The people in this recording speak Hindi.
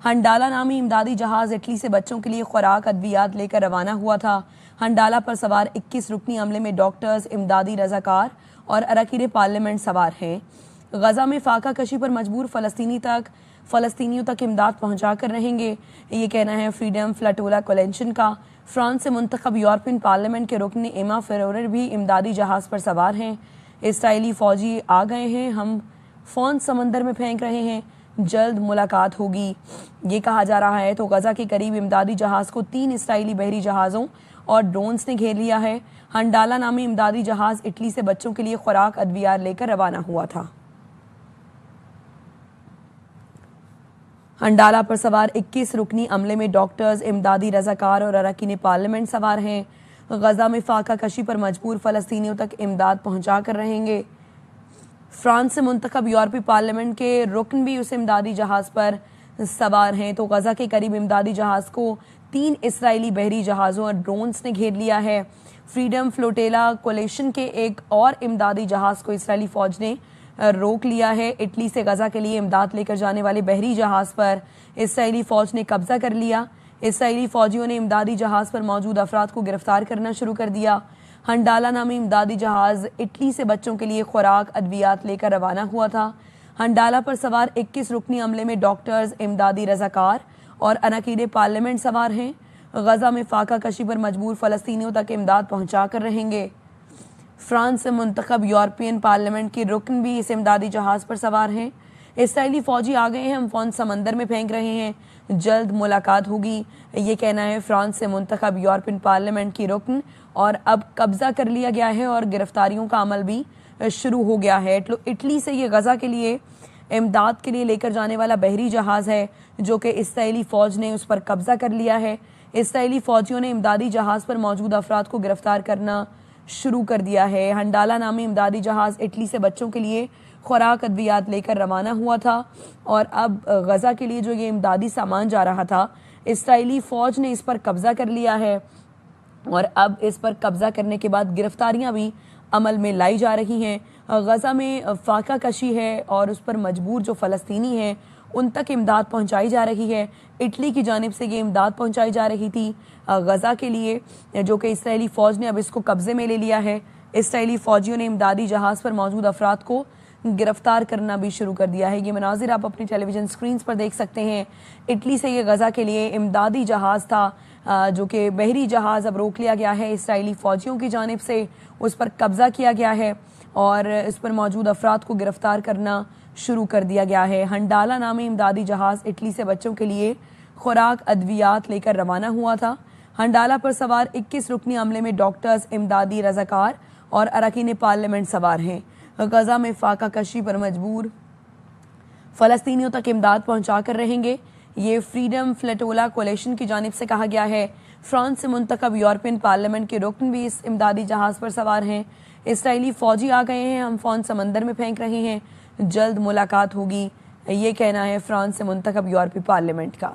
हंडाला नामी इमदादी जहाज इटली से बच्चों के लिए खुराक अद्वियात लेकर रवाना हुआ था। हंडाला पर सवार 21 रुकनी अमले में डॉक्टर्स, इमदादी रजाकार और अरकान पार्लियामेंट सवार हैं। गजा में फाका कशी पर मजबूर फ़लस्तीनियों तक इमदाद पहुँचा कर रहेंगे, ये कहना है फ्रीडम फ्लटोला कोलिशन का। फ्रांस से मुंतखब यूरोपियन पार्लियामेंट के रुकन एमा फेरोर भी इमदादी जहाज़ पर सवार हैं। इसराइली फ़ौजी आ गए हैं, हम फ़ौन समंदर में फेंक रहे हैं, जल्द मुलाकात होगी, ये कहा जा रहा है। तो गजा के करीब इमदादी जहाज़ को 3 इसराइली बहरी जहाज़ों और ड्रोन्स ने घेर लिया है। हंडाला नामी इमदादी जहाज़ इटली से बच्चों के लिए खुराक अद्वियात लेकर रवाना हुआ था। हंडाला पर सवार 21 रुकनी अमले में डॉक्टर्स, इमदादी रजाकार और अरकान पार्लियामेंट सवार हैं। गजा में फाका कशी पर मजबूर फ़लस्तीनियों तक इमदाद पहुँचा कर रहेंगे। फ्रांस से मुंतखब यूरोपीय पार्लियामेंट के रुकन भी उस इमदादी जहाज़ पर सवार हैं। तो गजा के करीब इमदादी जहाज़ को 3 इसराइली बहरी जहाज़ों और ड्रोन्स ने घेर लिया है। फ्रीडम फ्लोटेला कोलिशन के एक और इमदादी जहाज़ को इसराइली फ़ौज ने रोक लिया है। इटली से गजा के लिए इमदाद लेकर जाने वाले बहरी जहाज़ पर इसराइली फ़ौज ने कब्जा कर लिया। इसराइली फ़ौजियों ने इमदादी जहाज़ पर मौजूद अफराद को गिरफ्तार करना शुरू कर दिया। हंडाला नामी इमदादी जहाज़ इटली से बच्चों के लिए खुराक अद्वियात लेकर रवाना हुआ था। हंडाला पर सवार 21 रुकनी अमले में डॉक्टर्स, इमदादी रजाकार और अरकान पार्लियामेंट सवार हैं। गजा में फाका कशी पर मजबूर फ़लस्तीनियों तक इमदाद पहुँचा कर रहेंगे। फ्रांस से मुंतखब यूरोपियन पार्लियामेंट के रुकन भी इस इमदादी जहाज़ पर सवार हैं। इसराइली फ़ौजी आ गए हैं, हम फ़ौन समंदर में फेंक रहे हैं, जल्द मुलाकात होगी, ये कहना है फ्रांस से मुंतखब यूरोपियन पार्लियामेंट की रुकन। और अब कब्ज़ा कर लिया गया है और गिरफ्तारियों का अमल भी शुरू हो गया है। इटली से ये गजा के लिए इमदाद के लिए लेकर जाने वाला बहरी जहाज़ है, जो कि इसराइली फ़ौज ने उस पर कब्ज़ा कर लिया है। इसराइली फ़ौजियों ने इमदादी जहाज़ पर मौजूद अफराद को गिरफ्तार करना शुरू कर दिया है। हंडाला नामी इमदादी जहाज़ इटली से बच्चों के लिए खुराक अद्वियात लेकर रवाना हुआ था और अब गजा के लिए जो ये इमदादी सामान जा रहा था, इसराइली फ़ौज ने इस पर कब्ज़ा कर लिया है और अब इस पर कब्ज़ा करने के बाद गिरफ्तारियां भी अमल में लाई जा रही हैं। गजा में फाका कशी है और उस पर मजबूर जो फ़लस्तीनी हैं उन तक इमदाद पहुंचाई जा रही है। इटली की जानिब से ये इमदाद पहुंचाई जा रही थी गजा के लिए, जो कि इसराइली फ़ौज ने अब इसको कब्ज़े में ले लिया है। इसराइली फ़ौजियों ने इमदादी जहाज़ पर मौजूद अफराद को गिरफ्तार करना भी शुरू कर दिया है। ये मनाजिर आप अपनी टेलीविज़न स्क्रीन्स पर देख सकते हैं। इटली से ये गजा के लिए इमदादी जहाज़ था, जो कि बहरी जहाज़ अब रोक लिया गया है इसराइली फ़ौजियों की जानिब से, उस पर कब्ज़ा किया गया है और इस पर मौजूद अफराद को गिरफ्तार करना शुरू कर दिया गया है। हंडाला नामी इमदादी जहाज़ इटली से बच्चों के लिए खुराक अद्वियात लेकर रवाना हुआ था। हंडाला पर सवार 21 रुकनी अमले में डॉक्टर्स, इमदादी रजाकार और अरकान पार्लियामेंट सवार हैं। गजा में फाका कशी पर मजबूर फ़लस्तीनियों तक इमदाद पहुँचा कर रहेंगे, ये फ्रीडम फ्लटोला कोलिशन की जानिब से कहा गया है। फ्रांस से मुंतखब यूरोपियन पार्लियामेंट के रुकन भी इस इमदादी जहाज़ पर सवार हैं। इसराइली फ़ौजी आ गए हैं, हम फ़ौन समंदर में फेंक रहे हैं, जल्द मुलाकात होगी, ये कहना है फ्रांस से मुंतखब यूरोपीय पार्लियामेंट का।